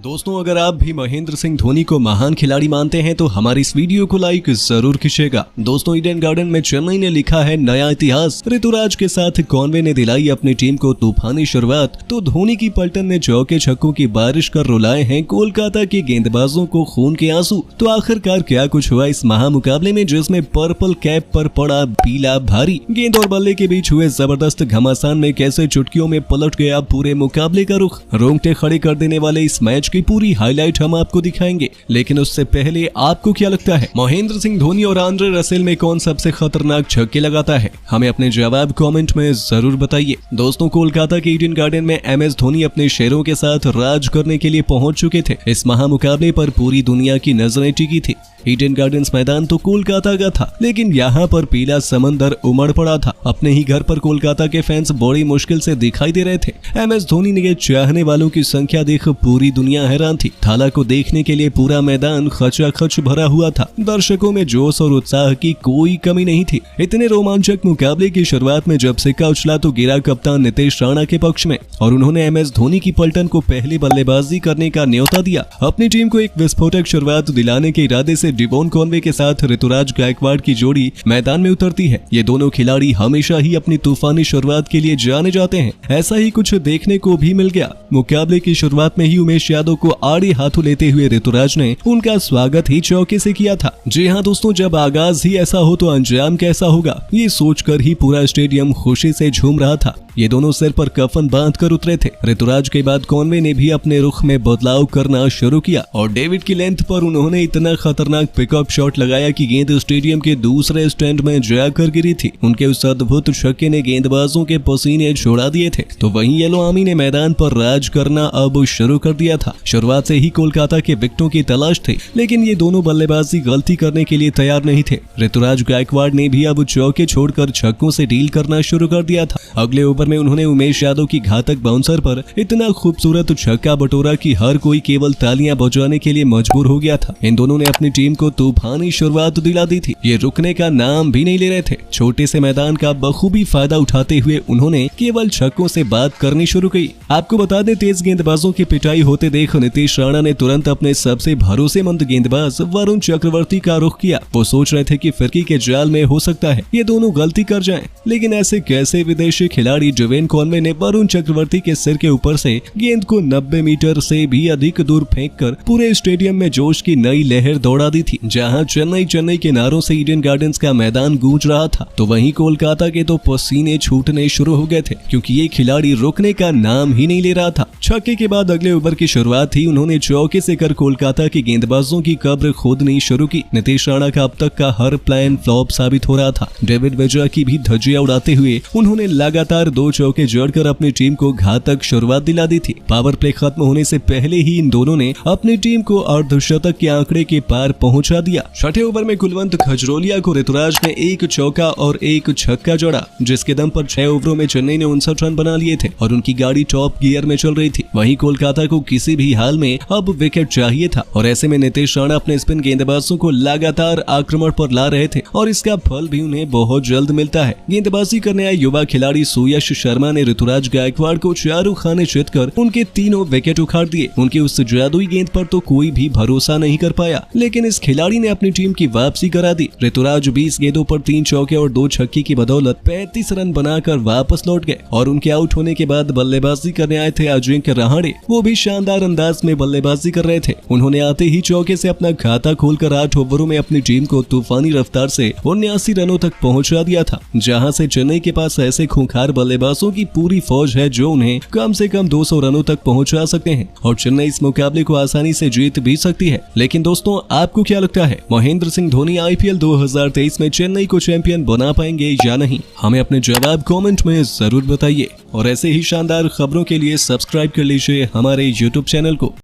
दोस्तों, अगर आप भी महेंद्र सिंह धोनी को महान खिलाड़ी मानते हैं तो हमारी इस वीडियो को लाइक जरूर कीजिएगा। दोस्तों, ईडन गार्डन में चेन्नई ने लिखा है नया इतिहास। ऋतुराज के साथ कॉनवे ने दिलाई अपनी टीम को तूफानी शुरुआत, तो धोनी की पलटन ने चौके छक्कों की बारिश कर रुलाए हैं कोलकाता के गेंदबाजों को खून के आंसू। तो आखिरकार क्या कुछ हुआ इस महामुकाबले में, जिसमें पर्पल कैप पर पड़ा पीला भारी। गेंद और बल्ले के बीच हुए जबरदस्त घमासान में कैसे चुटकियों में पलट गया पूरे मुकाबले का रुख। रोंगटे खड़े कर देने वाले इस मैच की पूरी हाईलाइट हम आपको दिखाएंगे, लेकिन उससे पहले आपको क्या लगता है, महेंद्र सिंह धोनी और आंद्रे रसेल में कौन सबसे खतरनाक छक्के लगाता है? हमें अपने जवाब कमेंट में जरूर बताइए। दोस्तों, कोलकाता के ईडन गार्डन में एमएस धोनी अपने शेरों के साथ राज करने के लिए पहुंच चुके थे। इस महामुकाबले पर पूरी दुनिया की नजरें टिकी थी। ईडन गार्डन्स मैदान तो कोलकाता का था, लेकिन यहाँ पर पीला समंदर उमड़ पड़ा था। अपने ही घर पर कोलकाता के फैंस बड़ी मुश्किल से दिखाई दे रहे थे। एमएस धोनी ने चाहने वालों की संख्या देख पूरी दुनिया हैरान थी। थाला को देखने के लिए पूरा मैदान खचाखच भरा हुआ था। दर्शकों में जोश और उत्साह की कोई कमी नहीं थी। इतने रोमांचक मुकाबले की शुरुआत में जब सिक्का उछला तो गिरा कप्तान नितेश राणा के पक्ष में, और उन्होंने एमएस धोनी की पलटन को पहली बल्लेबाजी करने का न्योता दिया। अपनी टीम को एक विस्फोटक शुरुआत दिलाने के इरादे से डिवॉन कॉनवे के साथ ऋतुराज गायकवाड़ की जोड़ी मैदान में उतरती है। ये दोनों खिलाड़ी हमेशा ही अपनी तूफानी शुरुआत के लिए जाने जाते हैं। ऐसा ही कुछ देखने को भी मिल गया। मुकाबले की शुरुआत में ही उमेश यादव को आड़े हाथों लेते हुए ऋतुराज ने उनका स्वागत ही चौके से किया था। जी हाँ दोस्तों, जब आगाज ही ऐसा हो तो अंजाम कैसा होगा, ये सोचकर ही पूरा स्टेडियम खुशी से झूम रहा था। ये दोनों सिर पर कफन बांधकर उतरे थे। ऋतुराज के बाद कॉनवे ने भी अपने रुख में बदलाव करना शुरू किया और डेविड की लेंथ पर उन्होंने इतना खतरनाक पिकअप शॉट लगाया कि गेंद स्टेडियम के दूसरे स्टैंड में जाकर गिरी थी। उनके उस अद्भुत छक्के ने गेंदबाजों के पसीने छुड़ा दिए थे। तो वहीं येलो आर्मी ने मैदान पर राज करना अब शुरू कर दिया था। शुरुआत से ही कोलकाता के विकेटों की तलाश थी, लेकिन ये दोनों बल्लेबाजी गलती करने के लिए तैयार नहीं थे। ऋतुराज गायकवाड़ ने भी अब चौके छोड़कर छक्कों से डील करना शुरू कर दिया था। अगले ओवर में उन्होंने उमेश यादव की घातक बाउंसर पर इतना खूबसूरत छक्का बटोरा कि हर कोई केवल तालियां बजाने के लिए मजबूर हो गया था। इन दोनों ने अपनी टीम को तूफानी शुरुआत दिला दी थी। ये रुकने का नाम भी नहीं ले रहे थे। छोटे से मैदान का बखूबी फायदा उठाते हुए उन्होंने केवल छक्कों से बात करनी शुरू की। आपको बता दें, तेज गेंदबाजों की पिटाई होते देख नीतीश राणा ने तुरंत अपने सबसे भरोसेमंद गेंदबाज वरुण चक्रवर्ती का रुख किया। वो सोच रहे थे कि फिरकी के जाल में हो सकता है ये दोनों गलती कर जाएं, लेकिन ऐसे कैसे विदेशी खिलाड़ी डिवॉन कॉनवे ने वरुण चक्रवर्ती के सिर के ऊपर से गेंद को 90 मीटर से भी अधिक दूर फेंककर पूरे स्टेडियम में जोश की नई लहर दौड़ा दी थी। जहां चेन्नई के नारों से ईडन गार्डन्स का मैदान गूंज रहा था, तो वहीं कोलकाता के तो पसीने छूटने शुरू हो गए थे, क्योंकि ये खिलाड़ी रुकने का नाम ही नहीं ले रहा था। छक्के के बाद अगले ओवर की शुरुआत ही उन्होंने चौके से कर कोलकाता के गेंदबाजों की कब्र खोदनी शुरू की। नीतीश राणा का अब तक का हर प्लान फ्लॉप साबित हो रहा था। डेविड विजय की भी धज्जियां उड़ाते हुए उन्होंने लगातार 2 चौके जड़कर अपनी टीम को घातक शुरुआत दिला दी थी। पावर प्ले खत्म होने से पहले ही इन दोनों ने अपनी टीम को अर्धशतक के आंकड़े के पार पहुंचा दिया। छठे ओवर में कुलवंत खजरोलिया को ऋतुराज ने 1 चौका और 1 छक्का जोड़ा, जिसके दम पर 6 ओवरों में चेन्नई ने 59 रन बना लिए थे और उनकी गाड़ी टॉप गियर में चल रही थी। वहीं कोलकाता को किसी भी हाल में अब विकेट चाहिए था, और ऐसे में नीतीश राणा अपने स्पिन गेंदबाजों को लगातार आक्रमण पर ला रहे थे, और इसका फल भी उन्हें बहुत जल्द मिलता है। गेंदबाजी करने आए युवा खिलाड़ी सुयश शर्मा ने ऋतुराज गायकवाड़ को चारों खाने चितकर उनके तीनों विकेट उखाड़ दिए। उनकी उस जादुई गेंद पर तो कोई भी भरोसा नहीं कर पाया, लेकिन इस खिलाड़ी ने अपनी टीम की वापसी करा दी। ऋतुराज 20 गेंदों पर 3 चौके और 2 छक्के की बदौलत 35 रन बनाकर वापस लौट गए, और उनके आउट होने के बाद बल्लेबाजी करने आए थे अजिंक्य रहाणे। वो भी शानदार अंदाज में बल्लेबाजी कर रहे थे। उन्होंने आते ही चौके से अपना खाता खोलकर 8 ओवरों में अपनी टीम को तूफानी रफ्तार से 79 रनों तक पहुंचा दिया था, जहां से चेन्नई के पास ऐसे खूंखार बल्लेबाजों की पूरी फौज है जो उन्हें कम से कम 200 रनों तक पहुंचा सकते हैं, और चेन्नई इस मुकाबले को आसानी से जीत भी सकती है। लेकिन दोस्तों, आपको क्या लगता है, महेंद्र सिंह धोनी आईपीएल 2023 में चेन्नई को चैंपियन बना पाएंगे या नहीं? हमें अपने जवाब कमेंट में जरूर बताइए, और ऐसे ही शानदार खबरों के लिए सब्सक्राइब कर लीजिए हमारे YouTube चैनल को।